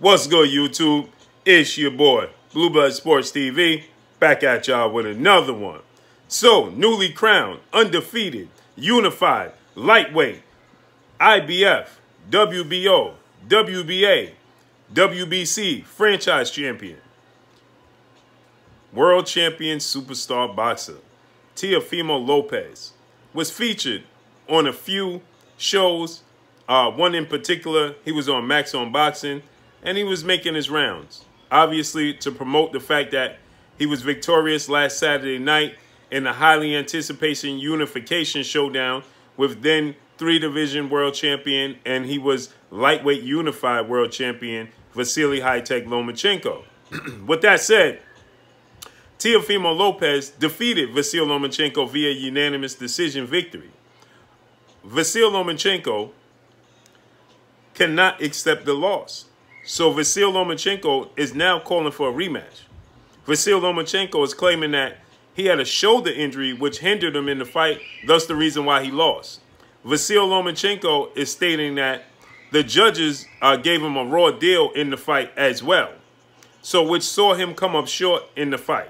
What's good, YouTube? It's your boy, Blue Blood Sports TV, back at y'all with another one. So, newly crowned, undefeated, unified, lightweight, IBF, WBO, WBA, WBC franchise champion, world champion superstar boxer, TEOFIMO Lopez, was featured on a few shows. One in particular, he was on Max on Boxing, and he was making his rounds, obviously to promote the fact that he was victorious last Saturday night in the highly anticipated unification showdown with then 3-division world champion, and he was lightweight unified world champion Vasily Lomachenko. With that said, TEOFIMO Lopez defeated Vasily Lomachenko via unanimous decision victory. Vasily Lomachenko cannot accept the loss. So Vasily Lomachenko is now calling for a rematch. Vasily Lomachenko is claiming that he had a shoulder injury which hindered him in the fight, thus the reason why he lost. Vasily Lomachenko is stating that the judges gave him a raw deal in the fight as well, so which saw him come up short in the fight.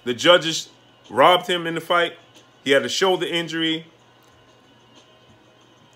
The judges robbed him in the fight. He had a shoulder injury.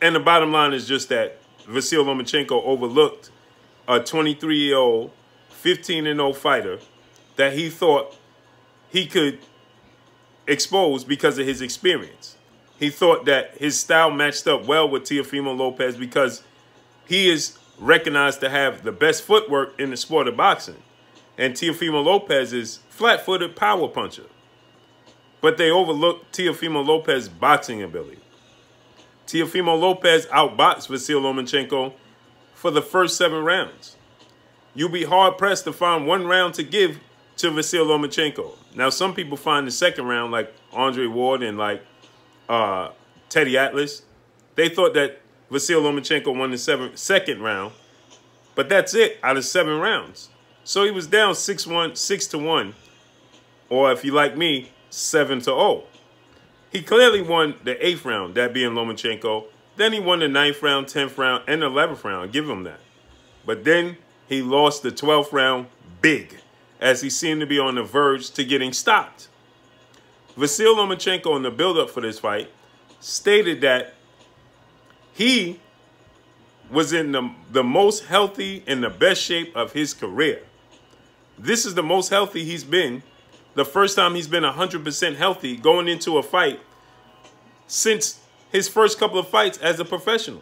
And the bottom line is just that Vasily Lomachenko overlooked a 23-year-old, 15-0 fighter that he thought he could expose because of his experience. He thought that his style matched up well with TEOFIMO Lopez because he is recognized to have the best footwork in the sport of boxing. And TEOFIMO Lopez is flat-footed power puncher. But they overlooked TEOFIMO Lopez's boxing ability. TEOFIMO Lopez outboxed Vasily Lomachenko for the first 7 rounds. You'll be hard-pressed to find one round to give to Vasily Lomachenko. Now, some people find the second round, like Andre Ward and like Teddy Atlas. They thought that Vasily Lomachenko won the second round, but that's it out of 7 rounds. So he was down 6-1, or if you like me, 7-0. He clearly won the 8th round, that being Lomachenko. Then he won the 9th round, 10th round, and the 11th round. Give him that. But then he lost the 12th round big, as he seemed to be on the verge to getting stopped. Vasily Lomachenko, in the build-up for this fight, stated that he was in the most healthy and the best shape of his career. This is the most healthy he's been, the first time he's been 100% healthy going into a fight since his first couple of fights as a professional.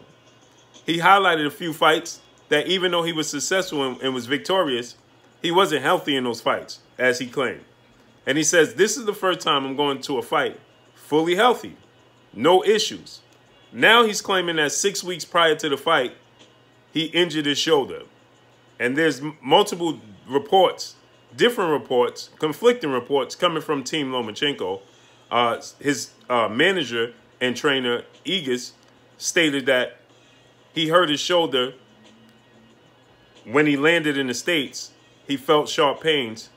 He highlighted a few fights that even though he was successful and was victorious, he wasn't healthy in those fights, as he claimed. And he says, this is the first time I'm going to a fight fully healthy, no issues. Now he's claiming that 6 weeks prior to the fight, he injured his shoulder. And there's multiple reports, different reports, conflicting reports coming from Team Lomachenko. His manager and trainer, Igis, stated that he hurt his shoulder when he landed in the States. He felt sharp pains,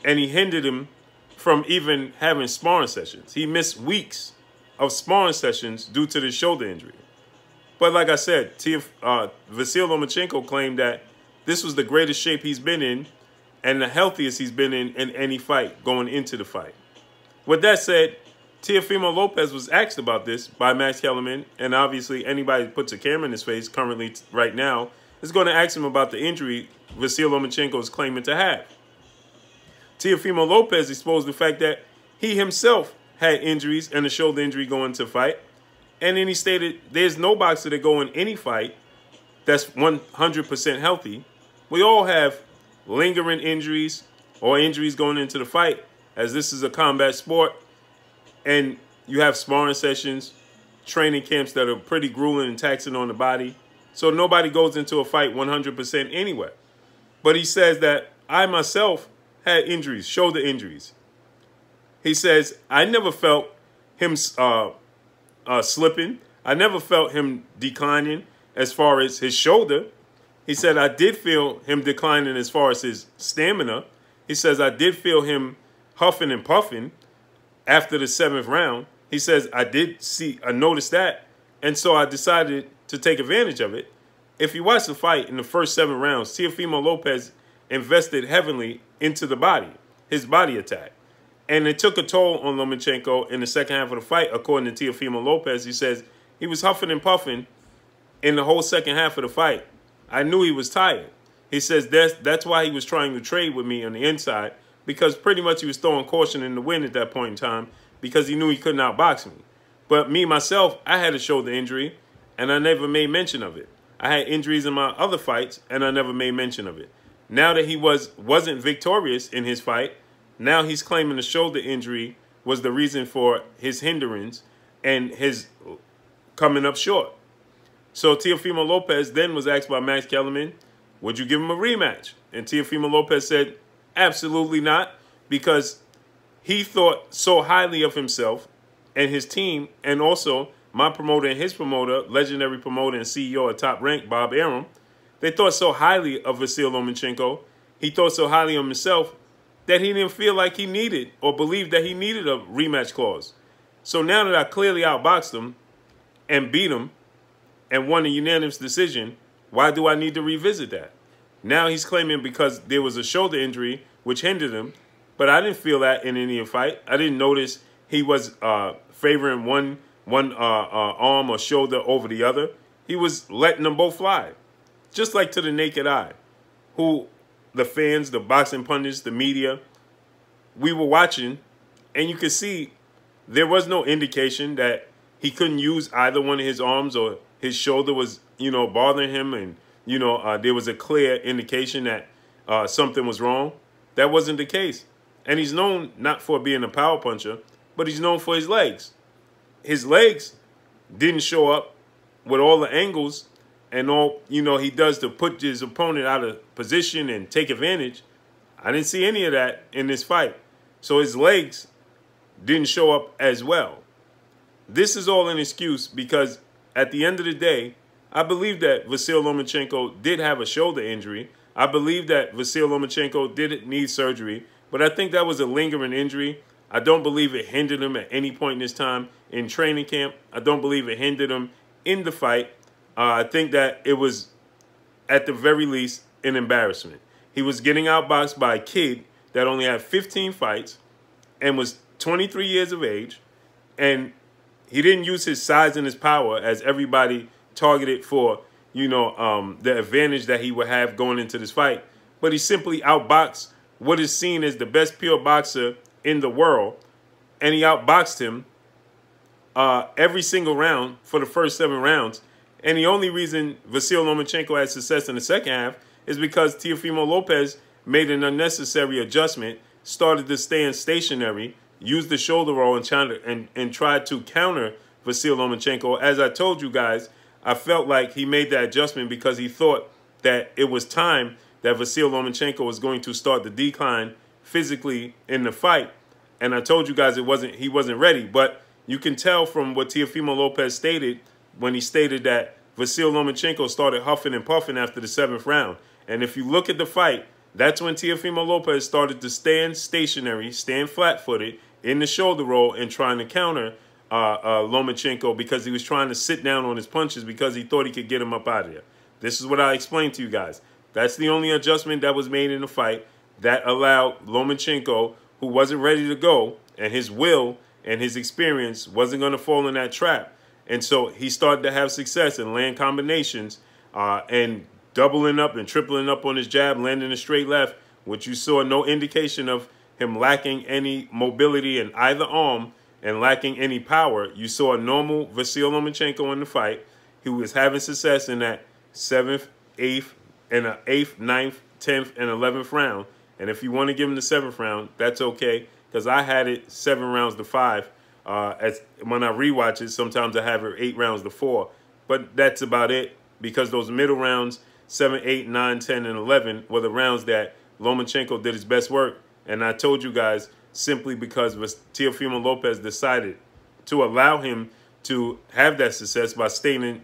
and he hindered him from even having sparring sessions. He missed weeks of sparring sessions due to the shoulder injury. But like I said, Vasily Lomachenko claimed that this was the greatest shape he's been in and the healthiest he's been in any fight going into the fight. With that said, TEOFIMO Lopez was asked about this by Max Kellerman, and obviously anybody that puts a camera in his face currently right now is going to ask him about the injury Vasily Lomachenko is claiming to have. TEOFIMO Lopez exposed the fact that he himself had injuries and a shoulder injury going to fight. And then he stated there's no boxer that go in any fight that's 100% healthy. We all have lingering injuries or injuries going into the fight, as this is a combat sport. And you have sparring sessions, training camps that are pretty grueling and taxing on the body. So nobody goes into a fight 100% anyway. But he says that I myself had injuries, shoulder injuries. He says, I never felt him slipping. I never felt him declining as far as his shoulder. He said, I did feel him declining as far as his stamina. He says, I did feel him huffing and puffing after the 7th round. He says, I noticed that. And so I decided to take advantage of it. if you watch the fight in the first 7 rounds, Teofimo Lopez invested heavily into the body, his body attack. And it took a toll on Lomachenko in the second half of the fight, according to Teofimo Lopez. He says he was huffing and puffing in the whole second half of the fight. I knew he was tired. He says that's why he was trying to trade with me on the inside, because pretty much he was throwing caution in the wind at that point in time because he knew he couldn't outbox me. But me, myself, I had a shoulder injury, and I never made mention of it. I had injuries in my other fights, and I never made mention of it. Now that he wasn't victorious in his fight, now he's claiming the shoulder injury was the reason for his hindrance and his coming up short. So Teofimo Lopez then was asked by Max Kellerman, would you give him a rematch? And Teofimo Lopez said, absolutely not, because he thought so highly of himself and his team, and also my promoter and his promoter, legendary promoter and CEO at Top Rank, Bob Arum. They thought so highly of Vasily Lomachenko. He thought so highly of himself that he didn't feel like he needed or believed that he needed a rematch clause. So now that I clearly outboxed him and beat him and won a unanimous decision, why do I need to revisit that? Now he's claiming because there was a shoulder injury which hindered him, but I didn't feel that in any fight. I didn't notice he was favoring one arm or shoulder over the other. He was letting them both fly, just like to the naked eye, who the fans, the boxing pundits, the media, we were watching, and you could see there was no indication that he couldn't use either one of his arms or his shoulder was, bothering him, and, there was a clear indication that something was wrong. That wasn't the case. And he's known not for being a power puncher, but he's known for his legs. His legs didn't show up with all the angles and all, he does to put his opponent out of position and take advantage. I didn't see any of that in this fight. So his legs didn't show up as well. This is all an excuse because at the end of the day, I believe that Vasily Lomachenko did have a shoulder injury. I believe that Vasily Lomachenko did need surgery, but I think that was a lingering injury. I don't believe it hindered him at any point in his time in training camp. I don't believe it hindered him in the fight. I think that it was, at the very least, an embarrassment. He was getting outboxed by a kid that only had 15 fights and was 23 years of age, and he didn't use his size and his power as everybody targeted for, the advantage that he would have going into this fight. But he simply outboxed what is seen as the best pure boxer in the world, and he outboxed him every single round for the first 7 rounds. And the only reason Vasily Lomachenko had success in the second half is because Teofimo Lopez made an unnecessary adjustment, started to stand stationary, used the shoulder roll and tried to counter Vasily Lomachenko. As I told you guys, I felt like he made that adjustment because he thought that it was time that Vasily Lomachenko was going to start the decline physically in the fight. And I told you guys he wasn't ready. But you can tell from what Teofimo Lopez stated when he stated that Vasily Lomachenko started huffing and puffing after the 7th round. And if you look at the fight, that's when Teofimo Lopez started to stand stationary, stand flat-footed in the shoulder roll and trying to counter Lomachenko because he was trying to sit down on his punches because he thought he could get him up out of there. This is what I explained to you guys. That's the only adjustment that was made in the fight that allowed Lomachenko, who wasn't ready to go, and his will and his experience wasn't going to fall in that trap. And so he started to have success and land combinations and doubling up and tripling up on his jab, landing a straight left, which you saw no indication of him lacking any mobility in either arm and lacking any power. You saw a normal Vasily Lomachenko in the fight. He was having success in that 7th, 8th, and 8th, 9th, 10th, and 11th round. And if you want to give him the 7th round, that's okay, because I had it 7 rounds to 5. When I rewatch it, sometimes I have it 8 rounds to 4. But that's about it, because those middle rounds, 7, 8, 9, 10, and 11, were the rounds that Lomachenko did his best work. And I told you guys, simply because Teofimo Lopez decided to allow him to have that success by staying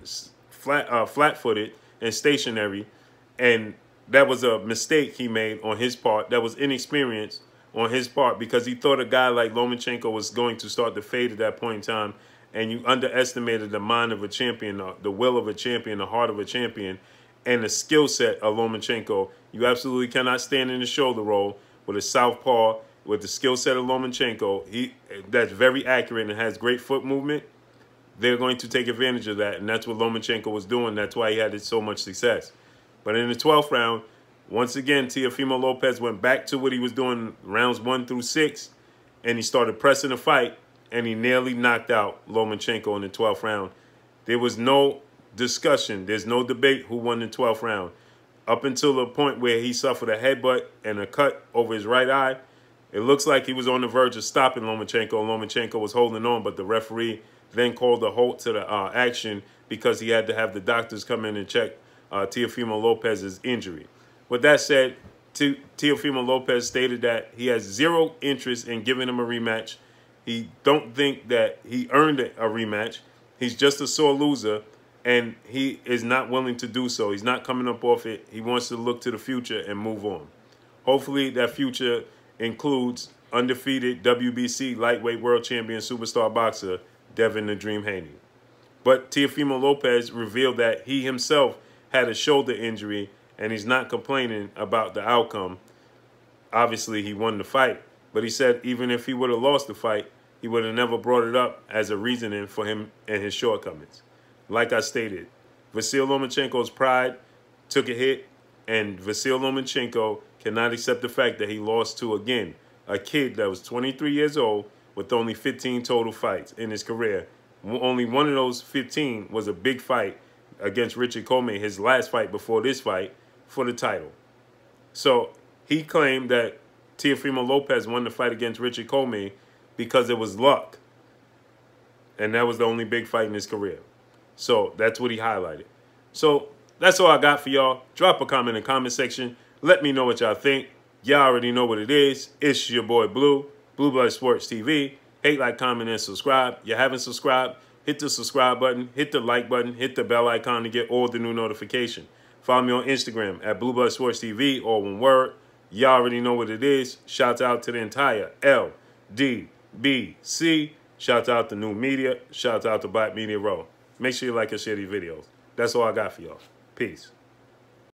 flat-footed and stationary. And that was a mistake he made on his part. That was inexperience on his part because he thought a guy like Lomachenko was going to start to fade at that point in time. And you underestimated the mind of a champion, the will of a champion, the heart of a champion. and the skill set of Lomachenko. You absolutely cannot stand in the shoulder roll with a southpaw with the skill set of Lomachenko. That's very accurate and has great foot movement. They're going to take advantage of that, and that's what Lomachenko was doing. That's why he had so much success. But in the 12th round, once again, Teofimo Lopez went back to what he was doing rounds 1 through 6, and he started pressing the fight, and he nearly knocked out Lomachenko in the 12th round. There was no discussion. There's no debate who won the 12th round. Up until the point where he suffered a headbutt and a cut over his right eye, it looks like he was on the verge of stopping Lomachenko. Lomachenko was holding on, but the referee then called a halt to the action because he had to have the doctors come in and check Teofimo Lopez's injury. With that said, Teofimo Lopez stated that he has zero interest in giving him a rematch. He don't think that he earned a rematch. He's just a sore loser, and he is not willing to do so. He's not coming up off it. He wants to look to the future and move on. Hopefully that future includes undefeated WBC lightweight world champion superstar boxer Devin the Dream Haney. But Teofimo Lopez revealed that he himself had a shoulder injury, and he's not complaining about the outcome. Obviously, he won the fight, but he said even if he would have lost the fight, he would have never brought it up as a reasoning for him and his shortcomings. Like I stated, Vasily Lomachenko's pride took a hit, and Vasily Lomachenko cannot accept the fact that he lost to, again, a kid that was 23 years old with only 15 total fights in his career. Only one of those 15 was a big fight against Richard Comey, his last fight before this fight, for the title. So he claimed that Teofimo Lopez won the fight against Richard Comey because it was luck. And that was the only big fight in his career. So that's what he highlighted. So that's all I got for y'all. Drop a comment in the comment section. Let me know what y'all think. Y'all already know what it is. It's your boy Blue, Blue Blood Sports TV. Hate, like, comment, and subscribe. You haven't subscribed, hit the subscribe button, hit the like button, hit the bell icon to get all the new notifications. Follow me on Instagram at Blue Blood Sports TV, all one word. Y'all already know what it is. Shout out to the entire LDBC. Shout out to New Media. Shout out to Black Media Row. Make sure you like and share these videos. That's all I got for y'all. Peace.